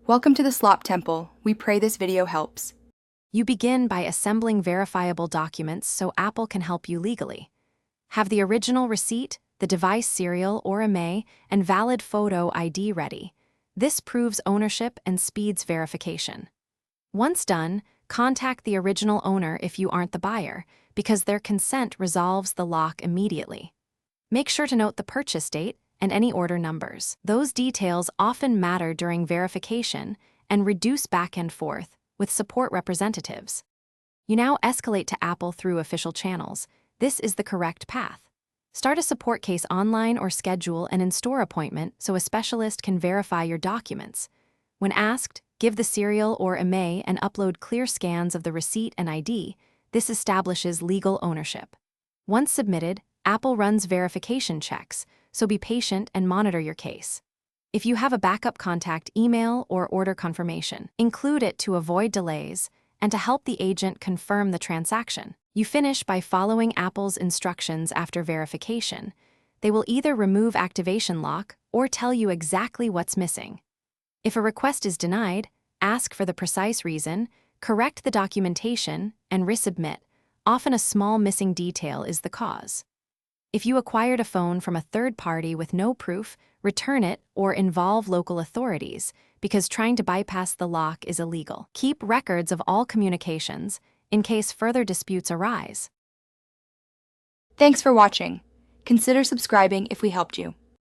Welcome to the Slop Temple. We pray this video helps. You begin by assembling verifiable documents so Apple can help you legally. Have the original receipt, the device serial or IMEI, and valid photo ID ready. This proves ownership and speeds verification. Once done, contact the original owner if you aren't the buyer, because their consent resolves the lock immediately. Make sure to note the purchase date and any order numbers. Those details often matter during verification and reduce back and forth with support representatives. You now escalate to Apple through official channels. This is the correct path. Start a support case online or schedule an in-store appointment so a specialist can verify your documents. When asked, give the serial or IMEI and upload clear scans of the receipt and ID. This establishes legal ownership. Once submitted, Apple runs verification checks, so be patient and monitor your case. If you have a backup contact email or order confirmation, include it to avoid delays and to help the agent confirm the transaction. You finish by following Apple's instructions after verification. They will either remove activation lock or tell you exactly what's missing. If a request is denied, ask for the precise reason, correct the documentation, and resubmit. Often a small missing detail is the cause. If you acquired a phone from a third party with no proof, return it or involve local authorities, because trying to bypass the lock is illegal. Keep records of all communications in case further disputes arise. Thanks for watching. Consider subscribing if we helped you.